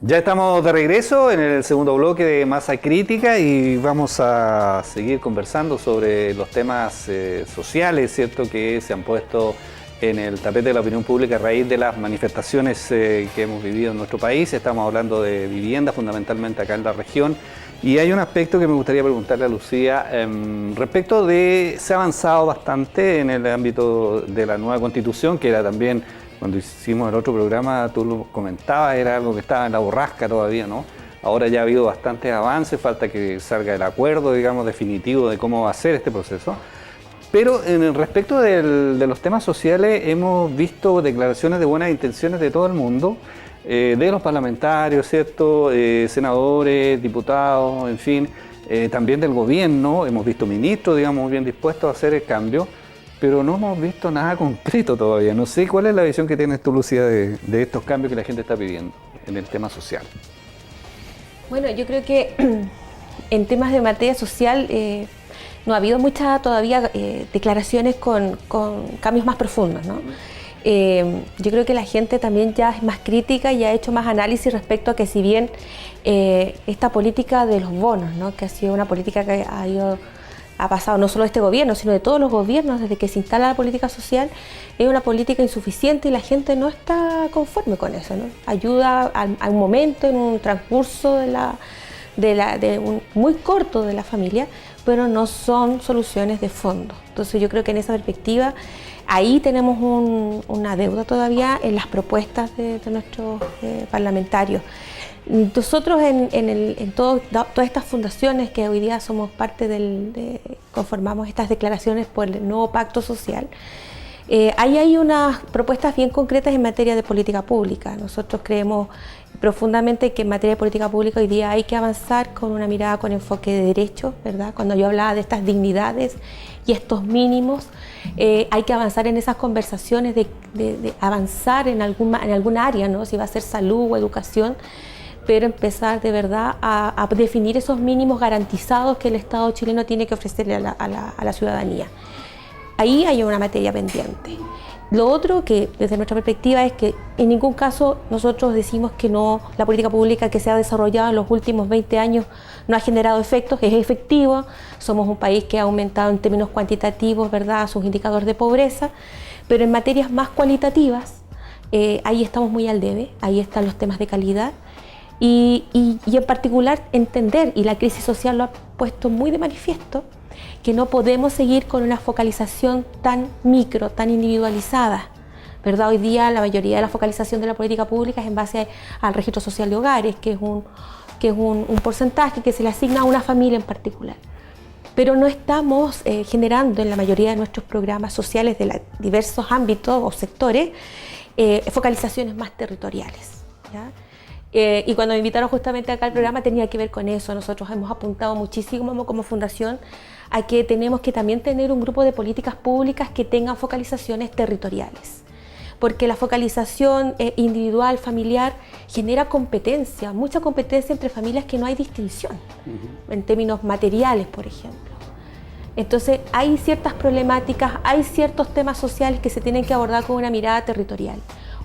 Ya estamos de regreso en el segundo bloque de Masa Crítica y vamos a seguir conversando sobre los temas sociales, ¿cierto?, que se han puesto en el tapete de la opinión pública a raíz de las manifestaciones que hemos vivido en nuestro país. Estamos hablando de vivienda, fundamentalmente acá en la región. Y hay un aspecto que me gustaría preguntarle a Lucía respecto de, se ha avanzado bastante en el ámbito de la nueva Constitución, que era también, cuando hicimos el otro programa, tú lo comentabas, era algo que estaba en la borrasca todavía, ¿no? Ahora ya ha habido bastantes avances, falta que salga el acuerdo, digamos, definitivo de cómo va a ser este proceso. Pero en respecto de los temas sociales, hemos visto declaraciones de buenas intenciones de todo el mundo, de los parlamentarios, ¿cierto? Senadores, diputados, en fin, también del gobierno. Hemos visto ministros, digamos, bien dispuestos a hacer el cambio, pero no hemos visto nada concreto todavía. No sé cuál es la visión que tienes tú, Lucía, de estos cambios que la gente está pidiendo en el tema social. Bueno, yo creo que en temas de materia social no ha habido muchas todavía declaraciones con cambios más profundos, ¿no? Yo creo que la gente también ya es más crítica y ha hecho más análisis respecto a que, si bien esta política de los bonos, ¿no?, que ha sido una política que ha pasado no solo de este gobierno, sino de todos los gobiernos desde que se instala la política social, es una política insuficiente y la gente no está conforme con eso, ¿no? Ayuda a un momento, en un transcurso muy corto de la familia, pero no son soluciones de fondo. Entonces yo creo que en esa perspectiva ahí tenemos una deuda todavía en las propuestas de nuestros parlamentarios. Nosotros en todas estas fundaciones que hoy día somos parte conformamos estas declaraciones por el nuevo pacto social, ahí hay unas propuestas bien concretas en materia de política pública. Nosotros creemos profundamente que en materia de política pública hoy día hay que avanzar con una mirada con enfoque de derecho, ¿verdad? Cuando yo hablaba de estas dignidades y estos mínimos, hay que avanzar en esas conversaciones de avanzar en alguna área, ¿no? Si va a ser salud o educación, pero empezar de verdad a definir esos mínimos garantizados que el Estado chileno tiene que ofrecerle a la ciudadanía. Ahí hay una materia pendiente. Lo otro que desde nuestra perspectiva es que en ningún caso nosotros decimos que no, la política pública que se ha desarrollado en los últimos 20 años no ha generado efectos, es efectivo. Somos un país que ha aumentado en términos cuantitativos, ¿verdad?, sus indicadores de pobreza, pero en materias más cualitativas ahí estamos muy al debe, ahí están los temas de calidad. Y en particular entender, y la crisis social lo ha puesto muy de manifiesto, que no podemos seguir con una focalización tan micro, tan individualizada, ¿verdad? Hoy día la mayoría de la focalización de la política pública es en base al registro social de hogares, que es un porcentaje que se le asigna a una familia en particular. Pero no estamos generando en la mayoría de nuestros programas sociales de diversos ámbitos o sectores focalizaciones más territoriales, ¿ya? Y cuando me invitaron justamente acá al programa tenía que ver con eso. Nosotros hemos apuntado muchísimo como fundación a que tenemos que también tener un grupo de políticas públicas que tengan focalizaciones territoriales, porque la focalización individual, familiar, genera competencia, mucha competencia entre familias que no hay distinción, en términos materiales, por ejemplo. Entonces hay ciertas problemáticas, hay ciertos temas sociales que se tienen que abordar con una mirada territorial.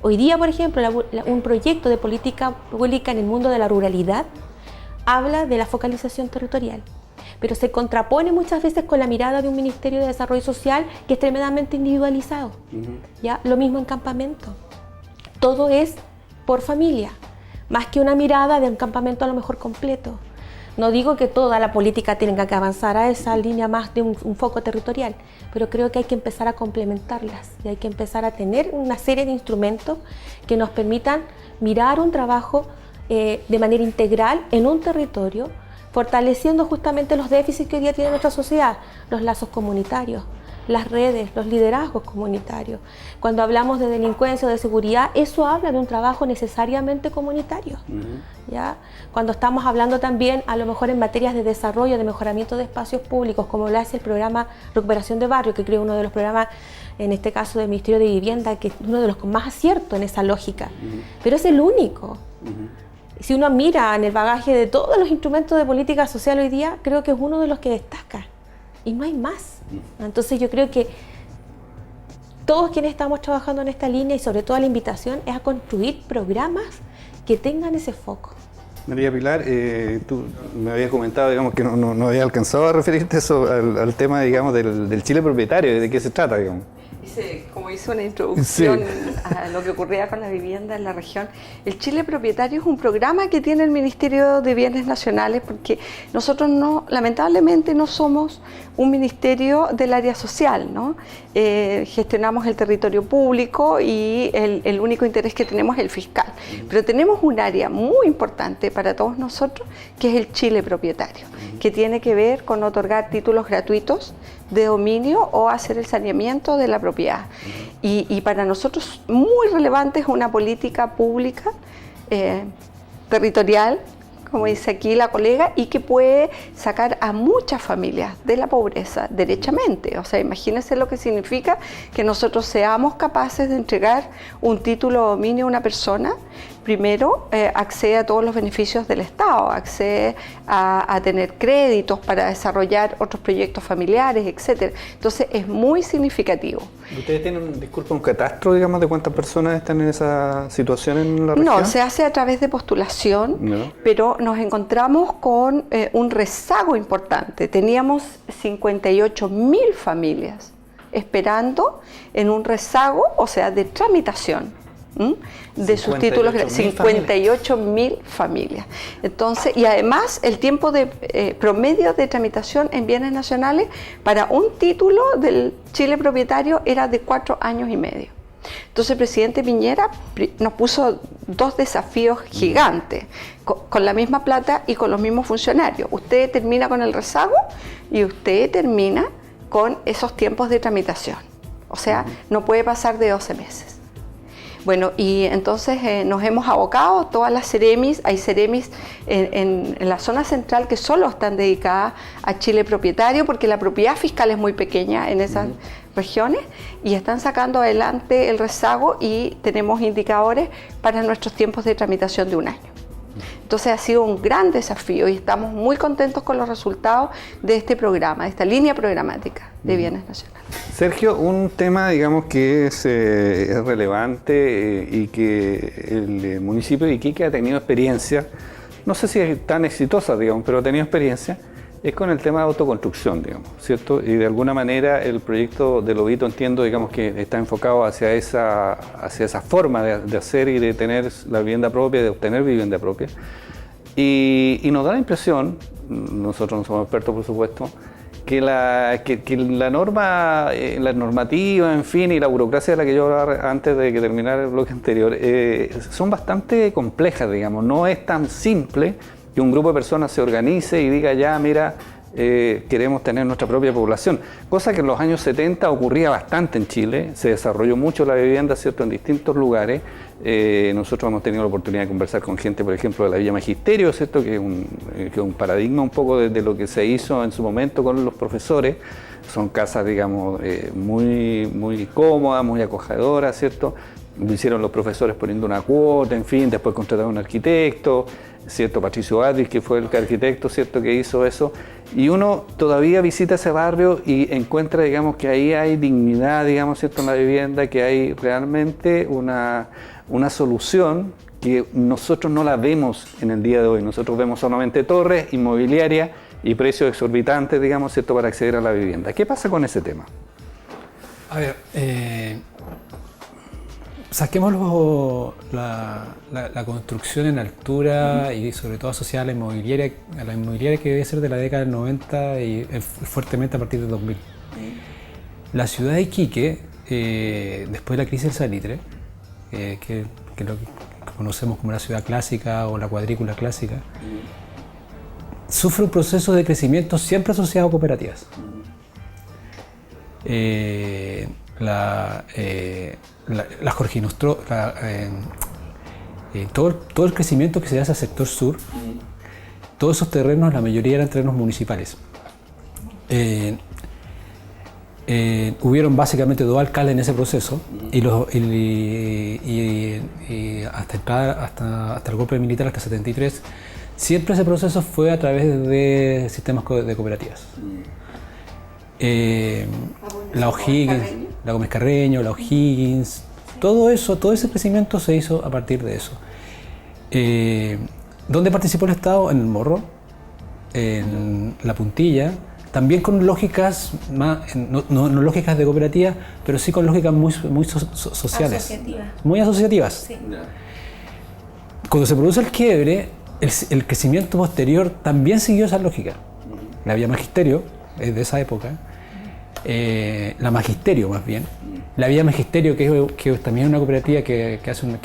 Hoy día, por ejemplo, un proyecto de política pública en el mundo de la ruralidad habla de la focalización territorial, pero se contrapone muchas veces con la mirada de un Ministerio de Desarrollo Social que es tremendamente individualizado. ¿Ya? Lo mismo en campamento. Todo es por familia, más que una mirada de un campamento a lo mejor completo. No digo que toda la política tenga que avanzar a esa línea más de un foco territorial, pero creo que hay que empezar a complementarlas y hay que empezar a tener una serie de instrumentos que nos permitan mirar un trabajo de manera integral en un territorio, fortaleciendo justamente los déficits que hoy día tiene nuestra sociedad, los lazos comunitarios, las redes, los liderazgos comunitarios. Cuando hablamos de delincuencia o de seguridad, eso habla de un trabajo necesariamente comunitario. ¿Ya? Cuando estamos hablando también, a lo mejor en materias de desarrollo, de mejoramiento de espacios públicos, como lo hace el programa Recuperación de Barrio, que creo uno de los programas, en este caso del Ministerio de Vivienda, que es uno de los con más acierto en esa lógica, pero es el único. Si uno mira en el bagaje de todos los instrumentos de política social hoy día, creo que es uno de los que destaca. Y no hay más. Entonces yo creo que todos quienes estamos trabajando en esta línea, y sobre todo la invitación, es a construir programas que tengan ese foco. María Pilar, tú me habías comentado, digamos, que no había alcanzado a referirte eso, al tema, digamos, del Chile propietario, ¿de qué se trata, digamos? Como hizo una introducción sí. a lo que ocurría con la vivienda en la región. El Chile Propietario es un programa que tiene el Ministerio de Bienes Nacionales, porque nosotros lamentablemente no somos un ministerio del área social, ¿no? Gestionamos el territorio público y el único interés que tenemos es el fiscal. Pero tenemos un área muy importante para todos nosotros, que es el Chile Propietario, que tiene que ver con otorgar títulos gratuitos de dominio o hacer el saneamiento de la propiedad. Y para nosotros muy relevante es una política pública territorial, como dice aquí la colega, y que puede sacar a muchas familias de la pobreza derechamente. O sea, imagínense lo que significa que nosotros seamos capaces de entregar un título de dominio a una persona. Primero, accede a todos los beneficios del Estado, accede a tener créditos para desarrollar otros proyectos familiares, etc. Entonces, es muy significativo. ¿Ustedes tienen, disculpa, un catastro, digamos, de cuántas personas están en esa situación en la región? No, se hace a través de postulación, pero nos encontramos con un rezago importante. Teníamos 58.000 familias esperando en un rezago, o sea, de tramitación. De sus títulos, 58.000 familias. Entonces, y además el tiempo de promedio de tramitación en bienes nacionales para un título del Chile Propietario era de 4 años y medio. Entonces el presidente Piñera nos puso 2 desafíos gigantes, con la misma plata y con los mismos funcionarios. Usted termina con el rezago y usted termina con esos tiempos de tramitación. O sea, no puede pasar de 12 meses. Bueno, y entonces nos hemos abocado, todas las Ceremis, hay Ceremis en la zona central que solo están dedicadas a Chile Propietario, porque la propiedad fiscal es muy pequeña en esas regiones, y están sacando adelante el rezago y tenemos indicadores para nuestros tiempos de tramitación de 1 año. Entonces ha sido un gran desafío y estamos muy contentos con los resultados de este programa, de esta línea programática de bienes nacionales. Sergio, un tema, digamos, que es relevante y que el municipio de Iquique ha tenido experiencia, no sé si es tan exitosa, digamos, pero ha tenido experiencia, es con el tema de autoconstrucción, digamos, ¿cierto? Y de alguna manera el proyecto de Lobito, entiendo, digamos, que está enfocado hacia esa forma de hacer y de tener la vivienda propia, de obtener vivienda propia. Y nos da la impresión, nosotros no somos expertos, por supuesto, que la norma, la normativa, en fin, y la burocracia de la que yo hablaba antes de que terminara el bloque anterior, son bastante complejas, digamos. No es tan simple que un grupo de personas se organice y diga, ya, mira, queremos tener nuestra propia población. Cosa que en los años 70 ocurría bastante en Chile, se desarrolló mucho la vivienda, ¿cierto?, en distintos lugares. Nosotros hemos tenido la oportunidad de conversar con gente, por ejemplo, de la Villa Magisterio, ¿cierto?, que es un paradigma un poco de lo que se hizo en su momento con los profesores. Son casas, digamos, muy, muy cómodas, muy acogedoras, ¿cierto? Lo hicieron los profesores poniendo una cuota, en fin, después contrataron un arquitecto, ¿cierto? Patricio Adris, que fue el arquitecto, ¿cierto?, que hizo eso. Y uno todavía visita ese barrio y encuentra, digamos, que ahí hay dignidad, digamos, ¿cierto?, en la vivienda, que hay realmente una solución que nosotros no la vemos en el día de hoy. Nosotros vemos solamente torres, inmobiliaria y precios exorbitantes, digamos, ¿cierto?, para acceder a la vivienda. ¿Qué pasa con ese tema? A ver, saquemos la construcción en altura y sobre todo asociada a la inmobiliaria que debe ser de la década del 90 y fuertemente a partir del 2000. La ciudad de Iquique, después de la crisis del salitre, que lo que conocemos como la ciudad clásica o la cuadrícula clásica, sufre un proceso de crecimiento siempre asociado a cooperativas. Las Jorge Nostro, todo el crecimiento que se hace al sector sur, todos esos terrenos, la mayoría eran terrenos municipales. Hubieron básicamente 2 alcaldes en ese proceso y hasta el golpe militar, hasta el 73, siempre ese proceso fue a través de sistemas de cooperativas. La O'Higgins, la Gómez Carreño, la O'Higgins, todo ese crecimiento se hizo a partir de eso. ¿Dónde participó el Estado? En el Morro, en La Puntilla, también con lógicas, no lógicas de cooperativa, pero sí con lógicas muy sociales, muy asociativas. Sí. Cuando se produce el quiebre, el crecimiento posterior también siguió esa lógica. La Vía Magisterio, es de esa época, la Magisterio más bien, la Vía Magisterio, que también es una cooperativa que hace una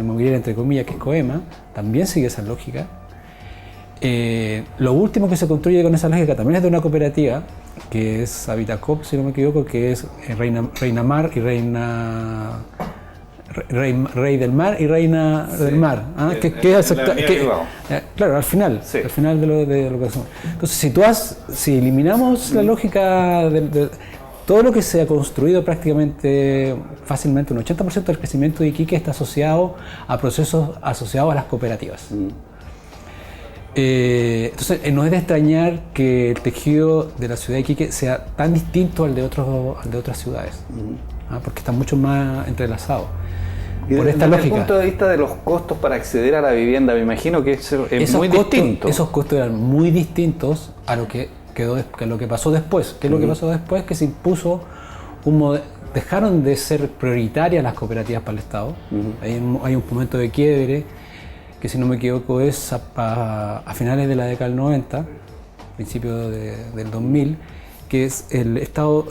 inmobiliaria entre comillas, que es Coema, también sigue esa lógica. Lo último que se construye con esa lógica también es de una cooperativa, que es Habitacop, si no me equivoco, que es Reina Mar y Rey del Mar y Reina del Mar. Claro, al final de lo que hacemos. Entonces, si eliminamos la lógica de todo lo que se ha construido prácticamente fácilmente, un 80% del crecimiento de Iquique está asociado a procesos asociados a las cooperativas. Entonces, no es de extrañar que el tejido de la ciudad de Iquique sea tan distinto al de otras ciudades, porque está mucho más entrelazado. Y por esta desde lógica. el punto de vista de los costos para acceder a la vivienda, me imagino que es muy distinto. Esos costos eran muy distintos a lo que pasó después. ¿Qué es lo que pasó después? Que se impuso un modelo. Dejaron de ser prioritarias las cooperativas para el Estado. Hay un momento de quiebre que, si no me equivoco, es a finales de la década del 90, principio del 2000, que es el Estado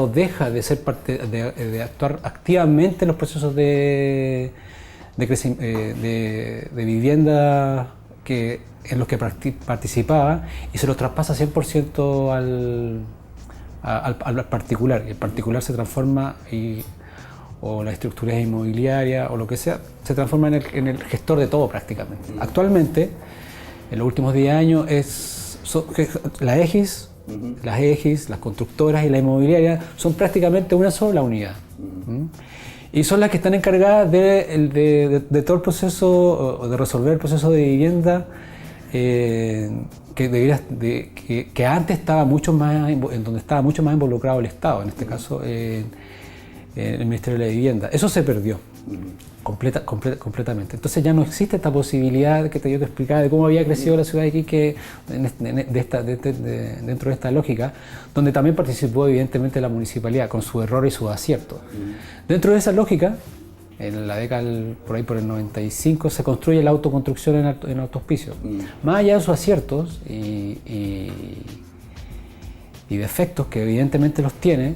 deja de ser parte de actuar activamente en los procesos de vivienda en los que participaba, y se los traspasa 100% al particular. Y el particular se transforma, o la estructura inmobiliaria o lo que sea, se transforma en el gestor de todo prácticamente. Actualmente, en los últimos 10 años, la EGIS, las constructoras y la inmobiliaria son prácticamente una sola unidad. Y son las que están encargadas de todo el proceso, de resolver el proceso de vivienda que antes estaba mucho más, en donde estaba mucho más involucrado el Estado, en este caso en el Ministerio de la Vivienda. Eso se perdió completamente. Entonces ya no existe esta posibilidad que yo te explicaba de cómo había crecido la ciudad de Iquique dentro de esta lógica, donde también participó evidentemente la municipalidad con su error y sus aciertos. Dentro de esa lógica, en la década, por ahí por el 95, se construye la autoconstrucción en Alto Hospicio. Más allá de sus aciertos y defectos, que evidentemente los tiene,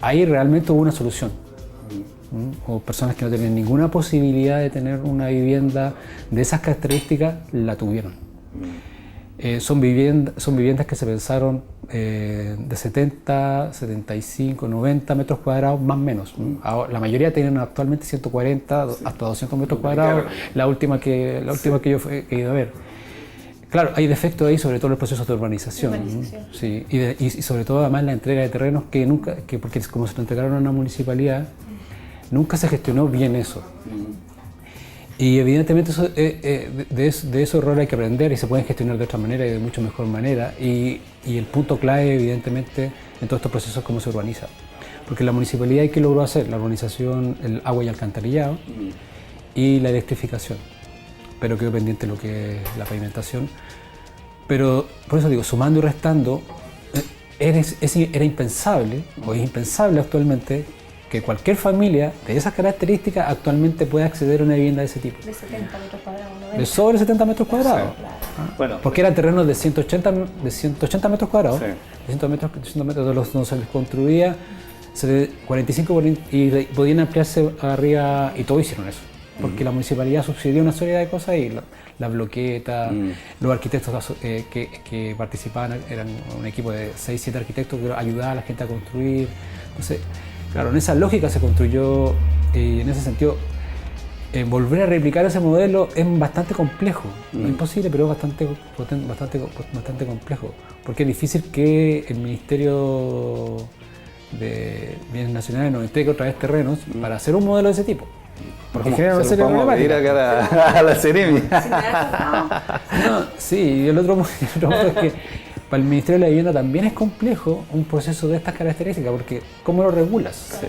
ahí realmente hubo una solución. O personas que no tenían ninguna posibilidad de tener una vivienda de esas características, la tuvieron. Son viviendas que se pensaron de 70, 75, 90 metros cuadrados, más o menos. La mayoría tienen actualmente 140 hasta 200 metros cuadrados, la última que yo he ido a ver. Claro, hay defectos ahí, sobre todo en los procesos de urbanización. Sí, y sobre todo además la entrega de terrenos porque como se lo entregaron a una municipalidad, nunca se gestionó bien eso. Y evidentemente de esos errores hay que aprender, y se pueden gestionar de otra manera y de mucho mejor manera. Y el punto clave, evidentemente, en todos estos procesos es cómo se urbaniza. Porque la municipalidad, ¿qué logró hacer? La urbanización, el agua y alcantarillado y la electrificación. Pero quedó pendiente lo que es la pavimentación. Pero por eso digo, sumando y restando, era impensable, o es impensable actualmente, que cualquier familia de esas características actualmente pueda acceder a una vivienda de ese tipo. De 70 metros cuadrados, 90. De sobre 70 metros cuadrados. Sí, claro. Bueno, porque eran terrenos de 180 metros cuadrados, sí. De 100 metros de los donde se les construía 45 y podían ampliarse arriba, y todos hicieron eso. Porque la municipalidad subsidió una serie de cosas, y la bloqueta, los arquitectos que participaban eran un equipo de 6-7 arquitectos que ayudaban a la gente a construir. Entonces, claro, en esa lógica se construyó, y en ese sentido, volver a replicar ese modelo es bastante complejo. No es imposible, pero es bastante complejo. Porque es difícil que el Ministerio de Bienes Nacionales nos entregue otra vez terrenos para hacer un modelo de ese tipo. Porque genera una serie de problemáticas. Vamos a pedir acá a la Ceremi. Sí, y el otro punto es que para el Ministerio de la Vivienda también es complejo un proceso de estas características, porque ¿cómo lo regulas? Sí.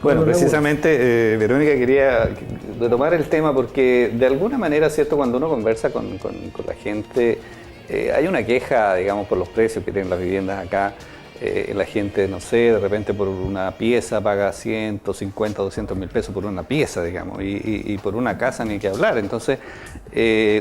Bueno, precisamente, Verónica, quería retomar el tema porque de alguna manera, ¿cierto? Cuando uno conversa con la gente, hay una queja, digamos, por los precios que tienen las viviendas acá. La gente, no sé, de repente por una pieza paga 150, 200 mil pesos por una pieza, digamos, y por una casa ni que hablar. Entonces,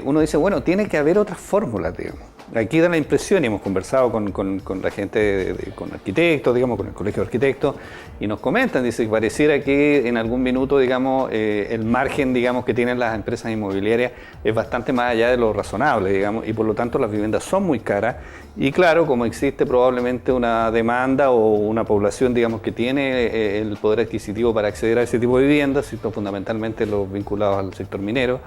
uno dice, bueno, tiene que haber otras fórmulas, digamos. Aquí da la impresión, y hemos conversado con la gente, con arquitectos, digamos, con el Colegio de Arquitectos, y nos comentan, dice, que pareciera que en algún minuto, digamos, el margen, digamos, que tienen las empresas inmobiliarias es bastante más allá de lo razonable, digamos, y por lo tanto las viviendas son muy caras, y claro, como existe probablemente una demanda o una población, digamos, que tiene el poder adquisitivo para acceder a ese tipo de viviendas, ¿cierto? Fundamentalmente los vinculados al sector minero,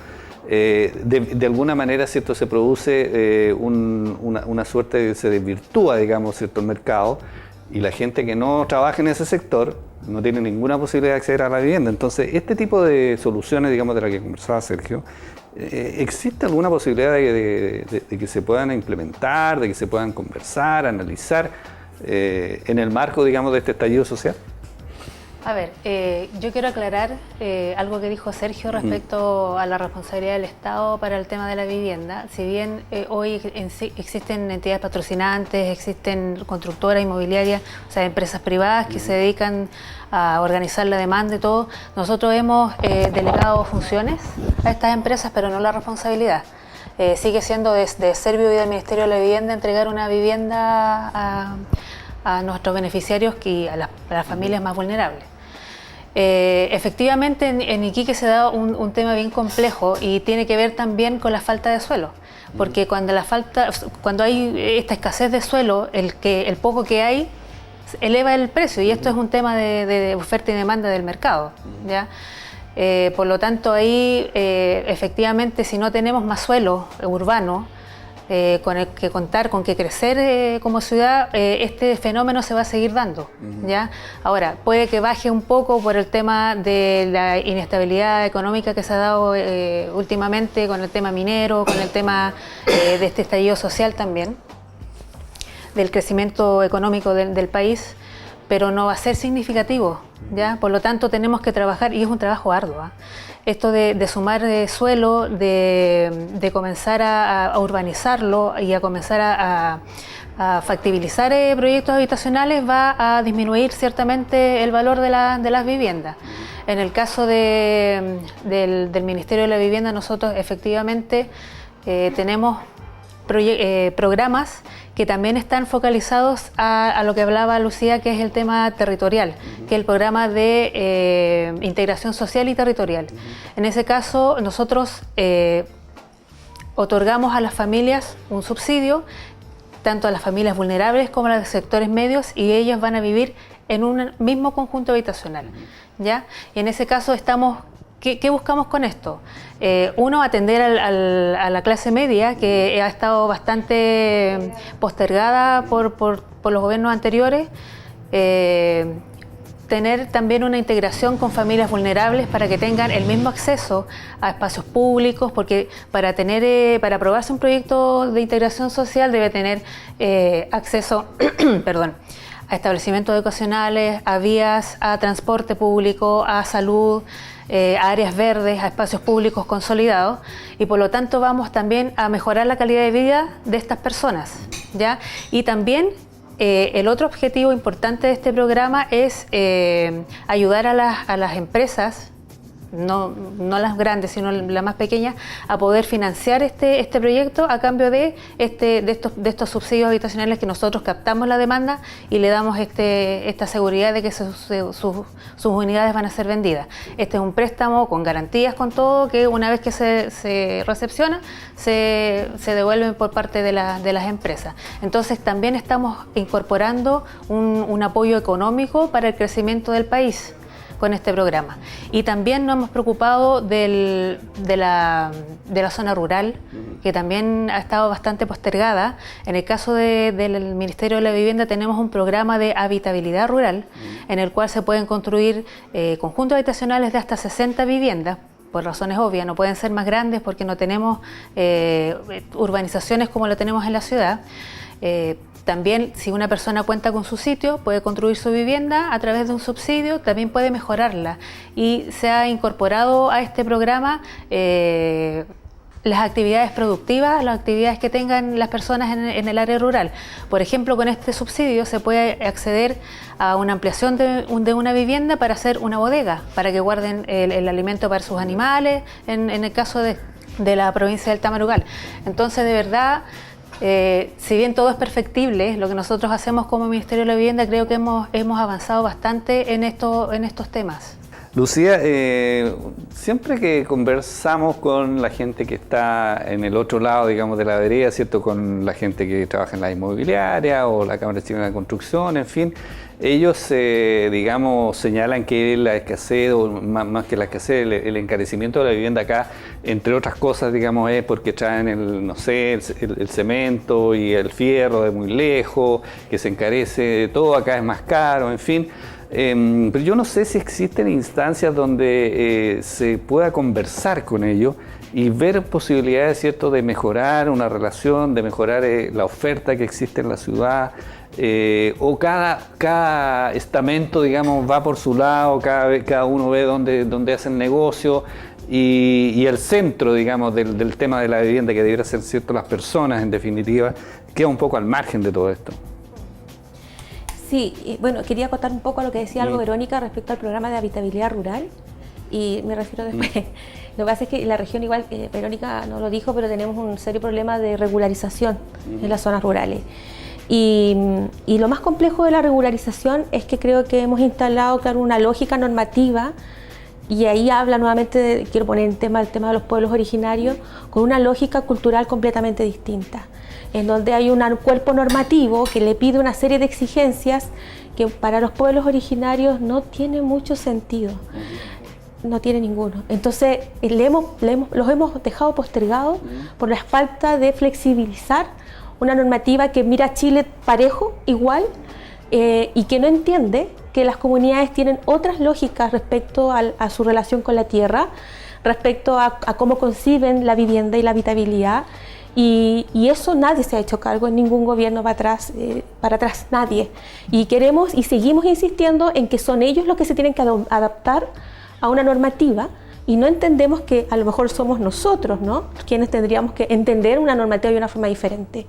de alguna manera, ¿cierto? Se produce una suerte, se desvirtúa, digamos, cierto, el mercado, y la gente que no trabaja en ese sector no tiene ninguna posibilidad de acceder a la vivienda. Entonces, este tipo de soluciones, digamos, de la que conversaba Sergio, ¿existe alguna posibilidad de que se puedan implementar, de que se puedan conversar, analizar en el marco, digamos, de este estallido social? A ver, yo quiero aclarar algo que dijo Sergio respecto a la responsabilidad del Estado para el tema de la vivienda. Si bien hoy existen entidades patrocinantes, existen constructoras inmobiliarias, o sea, empresas privadas que se dedican a organizar la demanda y todo, nosotros hemos delegado funciones a estas empresas, pero no la responsabilidad. Sigue siendo de Servio y del Ministerio de la Vivienda entregar una vivienda a nuestros beneficiarios y a las familias más vulnerables. Efectivamente en Iquique se da un tema bien complejo y tiene que ver también con la falta de suelo, porque cuando hay esta escasez de suelo, el poco que hay eleva el precio, y esto es un tema de oferta y demanda del mercado, ¿ya? Por lo tanto ahí efectivamente, si no tenemos más suelo urbano con el que contar, con que crecer como ciudad, este fenómeno se va a seguir dando, ¿ya? Ahora, puede que baje un poco por el tema de la inestabilidad económica que se ha dado últimamente con el tema minero, con el tema de este estallido social también, del crecimiento económico del país, pero no va a ser significativo, ¿ya? Por lo tanto, tenemos que trabajar, y es un trabajo arduo, esto de sumar suelo, de comenzar a urbanizarlo y a comenzar a factibilizar proyectos habitacionales va a disminuir ciertamente el valor de las viviendas. En el caso del Ministerio de la Vivienda, nosotros efectivamente tenemos programas que también están focalizados a lo que hablaba Lucía, que es el tema territorial, que es el programa de integración social y territorial. En ese caso, nosotros otorgamos a las familias un subsidio, tanto a las familias vulnerables como a las de sectores medios, y ellas van a vivir en un mismo conjunto habitacional, ¿ya? Y en ese caso estamos... ¿Qué buscamos con esto? Uno, atender a la clase media, que ha estado bastante postergada por los gobiernos anteriores, tener también una integración con familias vulnerables para que tengan el mismo acceso a espacios públicos, porque para aprobarse un proyecto de integración social debe tener acceso perdón, a establecimientos educacionales, a vías, a transporte público, a salud, a áreas verdes, a espacios públicos consolidados, y por lo tanto vamos también a mejorar la calidad de vida de estas personas, ¿ya? Y también el otro objetivo importante de este programa es ayudar a las empresas, no las grandes, sino las más pequeñas, a poder financiar este proyecto a cambio de estos subsidios habitacionales que nosotros captamos la demanda y le damos esta seguridad de que sus unidades van a ser vendidas. Este es un préstamo con garantías, con todo, que una vez que se recepciona, se devuelven por parte de las empresas. Entonces también estamos incorporando un apoyo económico para el crecimiento del país con este programa. Y también nos hemos preocupado de la zona rural, que también ha estado bastante postergada. En el caso del Ministerio de la Vivienda tenemos un programa de habitabilidad rural, en el cual se pueden construir conjuntos habitacionales de hasta 60 viviendas, por razones obvias, no pueden ser más grandes porque no tenemos urbanizaciones como lo tenemos en la ciudad, También, si una persona cuenta con su sitio, puede construir su vivienda a través de un subsidio, también puede mejorarla. Y se ha incorporado a este programa las actividades productivas, las actividades que tengan las personas en el área rural. Por ejemplo, con este subsidio se puede acceder a una ampliación de una vivienda para hacer una bodega, para que guarden el alimento para sus animales, en el caso de la provincia del Tamarugal. Entonces, de verdad, si bien todo es perfectible, lo que nosotros hacemos como Ministerio de la Vivienda, creo que hemos avanzado bastante en estos temas. Lucía, siempre que conversamos con la gente que está en el otro lado, digamos, de la vereda, ¿cierto? Con la gente que trabaja en la inmobiliaria o la Cámara Chilena de Construcción, en fin, ellos, digamos, señalan que la escasez, o más que la escasez, el encarecimiento de la vivienda acá, entre otras cosas, digamos, es porque traen el cemento y el fierro de muy lejos, que se encarece, todo acá es más caro, en fin. Pero yo no sé si existen instancias donde se pueda conversar con ellos y ver posibilidades, ¿cierto?, de mejorar una relación, de mejorar la oferta que existe en la ciudad, o cada estamento, digamos, va por su lado, cada uno ve dónde hacen negocio, y el centro, digamos, del tema de la vivienda, que debiera ser, ¿cierto?, las personas, en definitiva, queda un poco al margen de todo esto. Sí, bueno, quería acotar un poco a lo que decía algo Verónica respecto al programa de habitabilidad rural, y me refiero después. Lo que pasa es que la región, igual, Verónica no lo dijo, pero tenemos un serio problema de regularización en las zonas rurales. Y lo más complejo de la regularización es que creo que hemos instalado, claro, una lógica normativa, y ahí habla nuevamente, quiero poner el tema de los pueblos originarios, con una lógica cultural completamente distinta, en donde hay un cuerpo normativo que le pide una serie de exigencias que para los pueblos originarios no tiene mucho sentido, no tiene ninguno. Entonces los hemos dejado postergados por la falta de flexibilizar una normativa que mira a Chile parejo, igual, y que no entiende que las comunidades tienen otras lógicas respecto a su relación con la tierra, respecto a cómo conciben la vivienda y la habitabilidad. Y eso nadie se ha hecho cargo, en ningún gobierno para atrás nadie. Y queremos y seguimos insistiendo en que son ellos los que se tienen que adaptar a una normativa, y no entendemos que a lo mejor somos nosotros, ¿no?, quienes tendríamos que entender una normativa de una forma diferente.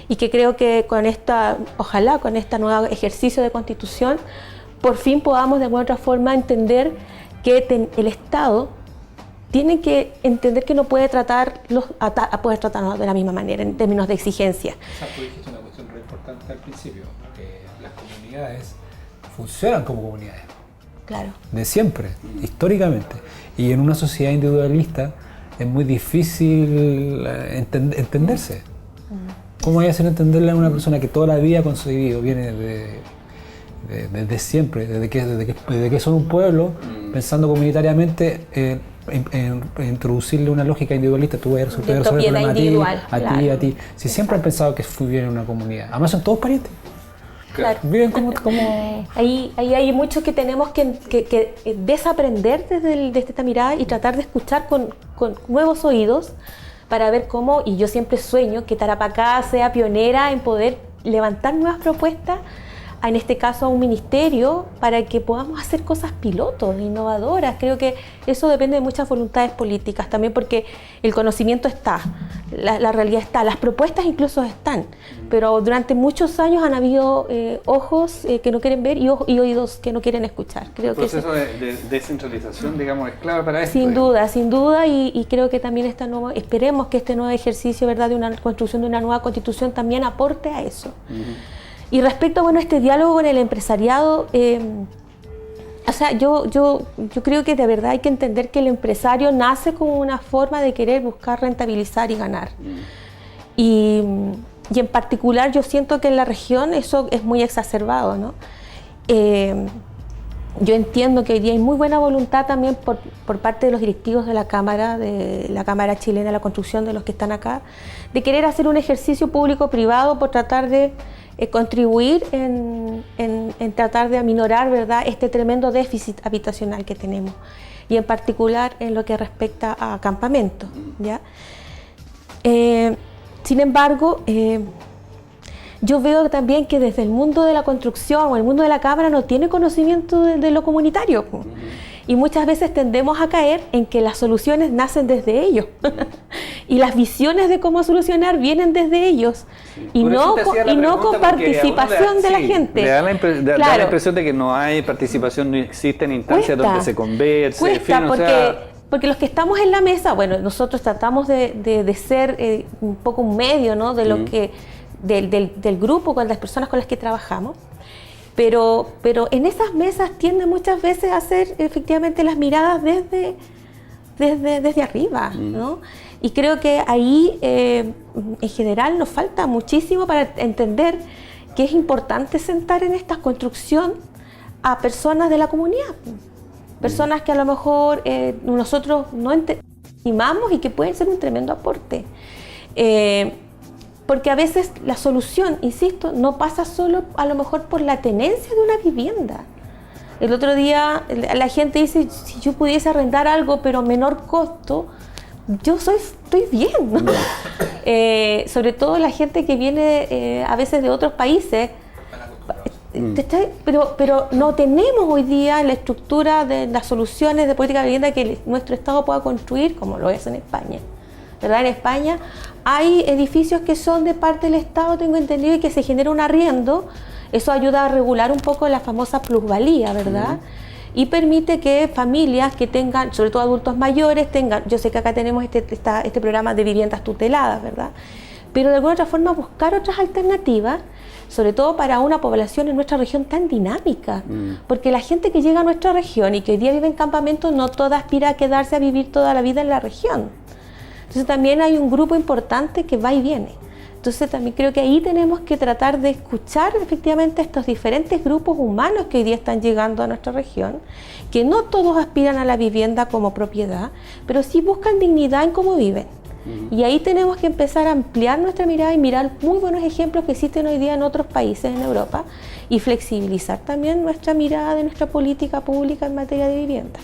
Y que creo que ojalá con este nuevo ejercicio de constitución, por fin podamos de alguna otra forma entender que el Estado tiene que entender que no puede tratarnos de la misma manera en términos de exigencia. Tú dijiste una cuestión muy importante al principio, que las comunidades funcionan como comunidades. Claro. De siempre, históricamente. Y en una sociedad individualista es muy difícil entenderse. ¿Cómo voy a hacer entenderle a una persona que toda la vida ha concebido, viene desde siempre, desde que son un pueblo, pensando comunitariamente en introducirle una lógica individualista? Tú vas a resolver el problema a ti. Si siempre han pensado que viven en una comunidad, además son todos parientes. Claro. Viven como... Ahí hay mucho que tenemos que desaprender desde esta mirada y tratar de escuchar con nuevos oídos, para ver cómo, y yo siempre sueño que Tarapacá sea pionera en poder levantar nuevas propuestas, en este caso a un ministerio, para que podamos hacer cosas pilotos, innovadoras. Creo que eso depende de muchas voluntades políticas también, porque el conocimiento está, la realidad está, las propuestas incluso están, pero durante muchos años han habido ojos que no quieren ver y oídos que no quieren escuchar. Creo el proceso de descentralización, digamos, es clave para esto. Sin duda, y creo que también esperemos que este nuevo ejercicio, ¿verdad?, de una construcción de una nueva constitución también aporte a eso. Y respecto a este diálogo con el empresariado, yo creo que de verdad hay que entender que el empresario nace como una forma de querer buscar rentabilizar y ganar. Y en particular yo siento que en la región eso es muy exacerbado, ¿no? Yo entiendo que hoy día hay muy buena voluntad también por parte de los directivos de la Cámara Chilena de la Construcción, de los que están acá, de querer hacer un ejercicio público-privado por tratar de contribuir en tratar de aminorar, ¿verdad?, este tremendo déficit habitacional que tenemos, y en particular en lo que respecta a campamentos, ¿ya? Sin embargo, yo veo también que desde el mundo de la construcción o el mundo de la cámara no tiene conocimiento de lo comunitario. Y muchas veces tendemos a caer en que las soluciones nacen desde ellos y las visiones de cómo solucionar vienen desde ellos y no con participación de la gente. Da la impresión de que no hay participación, no existen instancias donde se converse. Porque los que estamos en la mesa, bueno, nosotros tratamos de ser un poco un medio, ¿no? de lo que del grupo con las personas con las que trabajamos. Pero en esas mesas tienden muchas veces a hacer efectivamente las miradas desde arriba, ¿no? Y creo que ahí en general nos falta muchísimo para entender que es importante sentar en esta construcción a personas de la comunidad, personas que a lo mejor nosotros no estimamos y que pueden ser un tremendo aporte. Porque a veces la solución, insisto, no pasa solo a lo mejor por la tenencia de una vivienda. El otro día la gente dice, si yo pudiese arrendar algo pero a menor costo, estoy bien, ¿no? Sobre todo la gente que viene a veces de otros países. Pero no tenemos hoy día la estructura de las soluciones de política de vivienda que nuestro Estado pueda construir como lo es en España. ¿Verdad? En España hay edificios que son de parte del Estado, tengo entendido, y que se genera un arriendo. Eso ayuda a regular un poco la famosa plusvalía, ¿verdad? Y permite que familias que tengan, sobre todo adultos mayores, tengan, yo sé que acá tenemos este programa de viviendas tuteladas, ¿verdad? Pero de alguna otra forma buscar otras alternativas, sobre todo para una población en nuestra región tan dinámica, porque la gente que llega a nuestra región y que hoy día vive en campamentos no toda aspira a quedarse a vivir toda la vida en la región. Entonces también hay un grupo importante que va y viene. Entonces también creo que ahí tenemos que tratar de escuchar efectivamente a estos diferentes grupos humanos que hoy día están llegando a nuestra región, que no todos aspiran a la vivienda como propiedad, pero sí buscan dignidad en cómo viven. Y ahí tenemos que empezar a ampliar nuestra mirada y mirar muy buenos ejemplos que existen hoy día en otros países en Europa y flexibilizar también nuestra mirada de nuestra política pública en materia de vivienda.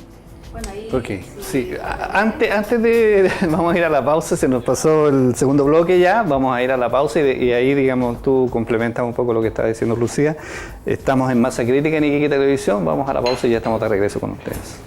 Ok, sí. Antes de... Vamos a ir a la pausa, se nos pasó el segundo bloque ya, vamos a ir a la pausa y ahí, digamos, tú complementas un poco lo que está diciendo Lucía. Estamos en Masa Crítica en Iquique Televisión, vamos a la pausa y ya estamos de regreso con ustedes.